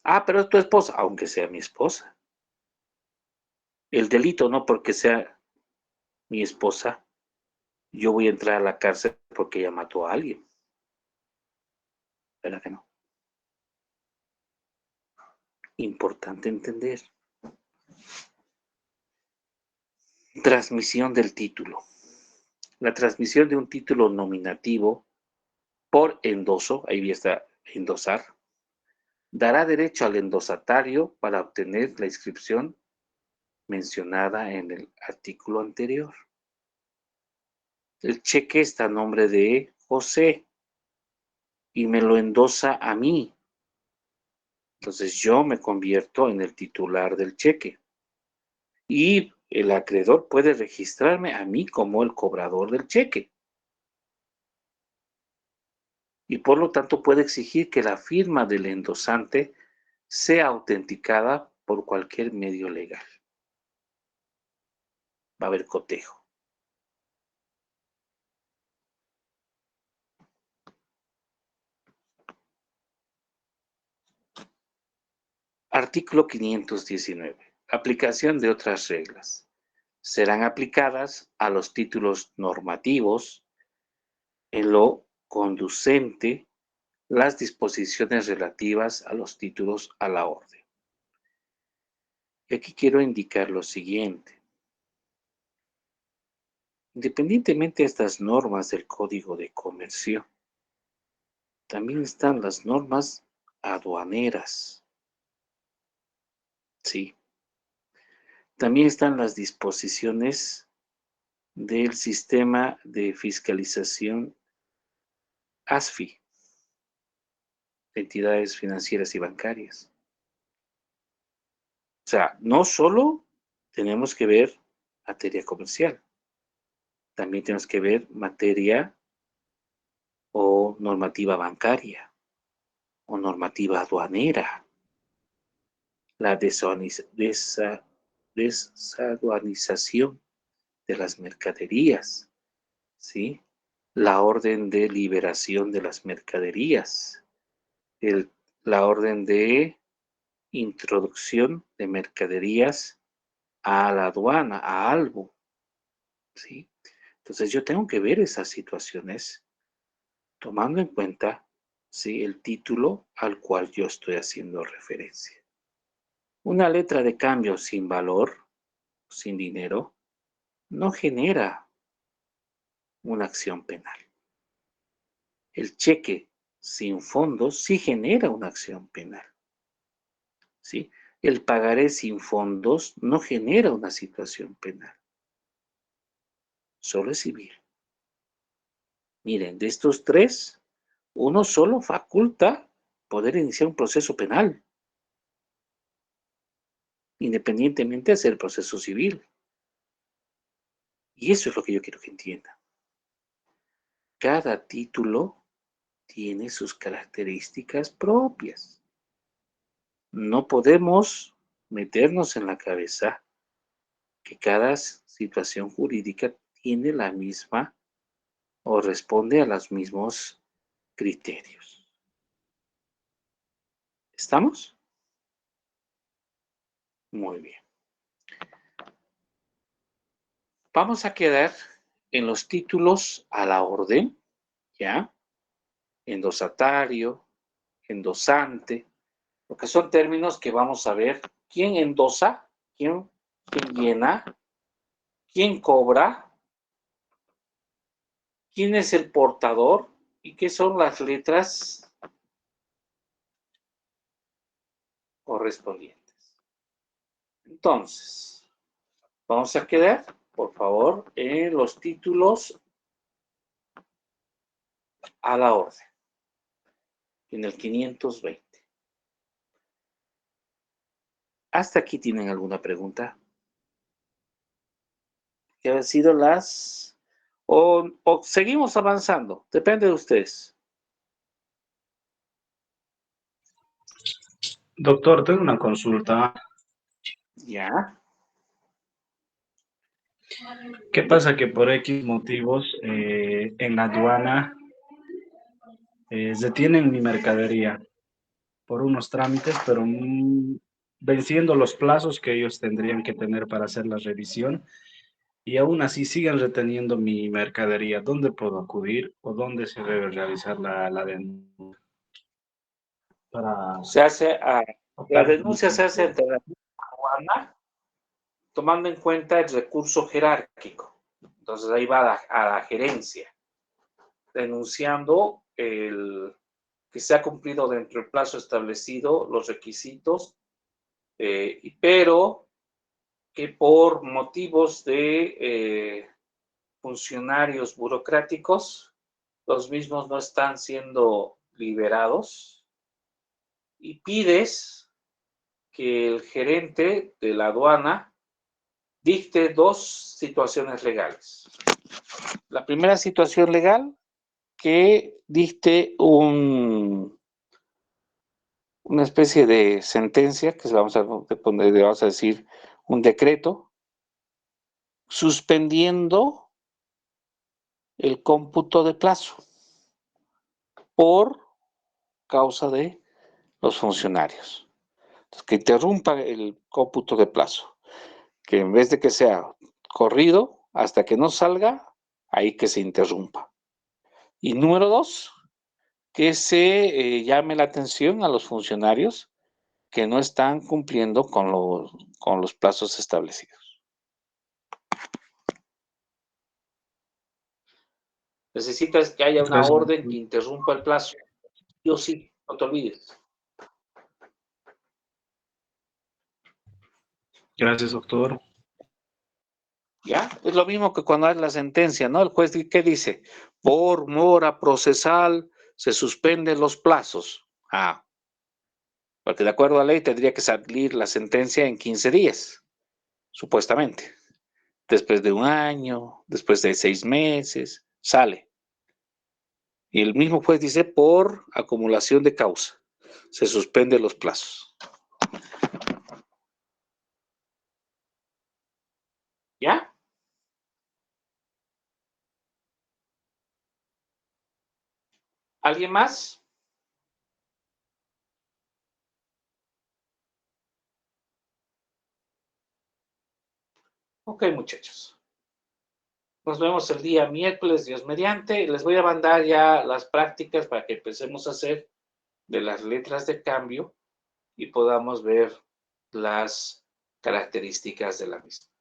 Ah, pero es tu esposa, aunque sea mi esposa. El delito no porque sea mi esposa, yo voy a entrar a la cárcel porque ella mató a alguien. ¿Verdad que no? Importante entender. Transmisión del título. La transmisión de un título nominativo por endoso, ahí está endosar, dará derecho al endosatario para obtener la inscripción mencionada en el artículo anterior. El cheque está a nombre de José y me lo endosa a mí. Entonces yo me convierto en el titular del cheque. Y el acreedor puede registrarme a mí como el cobrador del cheque. Y por lo tanto puede exigir que la firma del endosante sea autenticada por cualquier medio legal. Va a haber cotejo. Artículo 519. Aplicación de otras reglas. Serán aplicadas a los títulos normativos en lo conducente las disposiciones relativas a los títulos a la orden. Y aquí quiero indicar lo siguiente. Independientemente de estas normas del Código de Comercio, también están las normas aduaneras. Sí. También están las disposiciones del sistema de fiscalización ASFI, entidades financieras y bancarias. O sea, no solo tenemos que ver materia comercial, también tenemos que ver materia o normativa bancaria o normativa aduanera, la desaduanización de las mercaderías, ¿sí? La orden de liberación de las mercaderías, la orden de introducción de mercaderías a la aduana, a algo, ¿sí? Entonces yo tengo que ver esas situaciones tomando en cuenta, ¿sí?, el título al cual yo estoy haciendo referencia. Una letra de cambio sin valor, sin dinero, no genera una acción penal. El cheque sin fondos sí genera una acción penal, ¿sí? El pagaré sin fondos no genera una situación penal. Solo es civil. Miren, de estos tres, uno solo faculta poder iniciar un proceso penal, independientemente de ser proceso civil. Y eso es lo que yo quiero que entiendan. Cada título tiene sus características propias. No podemos meternos en la cabeza que cada situación jurídica tiene la misma o responde a los mismos criterios. ¿Estamos? Muy bien. Vamos a quedar en los títulos a la orden, ¿ya? Endosatario, endosante, porque son términos que vamos a ver quién endosa, quién llena, quién cobra, quién es el portador y qué son las letras correspondientes. Entonces, vamos a quedar, por favor, en los títulos a la orden, en el 520. ¿Hasta aquí tienen alguna pregunta? ¿Qué han sido las... o seguimos avanzando? Depende de ustedes. Doctor, tengo una consulta. Ya. ¿Qué pasa que por X motivos en la aduana detienen mi mercadería por unos trámites, pero venciendo los plazos que ellos tendrían que tener para hacer la revisión? y aún así siguen reteniendo mi mercadería, ¿dónde puedo acudir o dónde se debe realizar la denuncia para Se hace, la optar como denuncia se hace control? ante la aduana tomando en cuenta el recurso jerárquico. Entonces ahí va a la gerencia, denunciando que se ha cumplido dentro del plazo establecido los requisitos, pero que por motivos de funcionarios burocráticos, los mismos no están siendo liberados y pides que el gerente de la aduana dicte dos situaciones legales. La primera situación legal, que dicte una especie de sentencia, que vamos a decir un decreto, suspendiendo el cómputo de plazo por causa de los funcionarios. Entonces, que interrumpa el cómputo de plazo, que en vez de que sea corrido hasta que no salga, ahí que se interrumpa. Y número dos, que se llame la atención a los funcionarios que no están cumpliendo con los plazos establecidos. Necesitas que haya una Gracias, orden que interrumpa el plazo. Sí o sí, no te olvides. gracias, doctor. ¿Ya? Es lo mismo que cuando hay la sentencia, ¿no? El juez, ¿qué dice? Por mora procesal se suspenden los plazos. Ah, porque de acuerdo a la ley tendría que salir la sentencia en 15 días, supuestamente. Después de un año, después de 6 meses, sale. Y el mismo juez dice por acumulación de causa. Se suspenden los plazos. ¿Ya? ¿Alguien más? Ok, muchachos. Nos vemos el día miércoles, Dios mediante. Les voy a mandar ya las prácticas para que empecemos a hacer de las letras de cambio y podamos ver las características de la misma.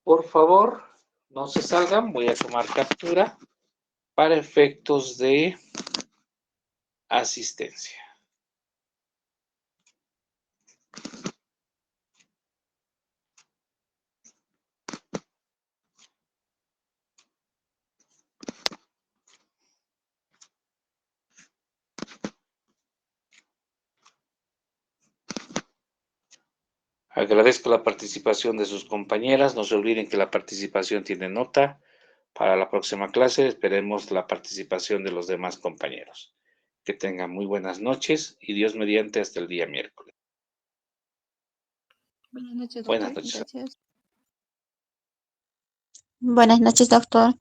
Por favor, no se salgan. Voy a tomar captura para efectos de asistencia. Agradezco la participación de sus compañeras. No se olviden que la participación tiene nota. Para la próxima clase esperemos la participación de los demás compañeros. Que tengan muy buenas noches y Dios mediante hasta el día miércoles. Buenas noches, Buenas doctor. noches. Gracias. Buenas noches, doctor.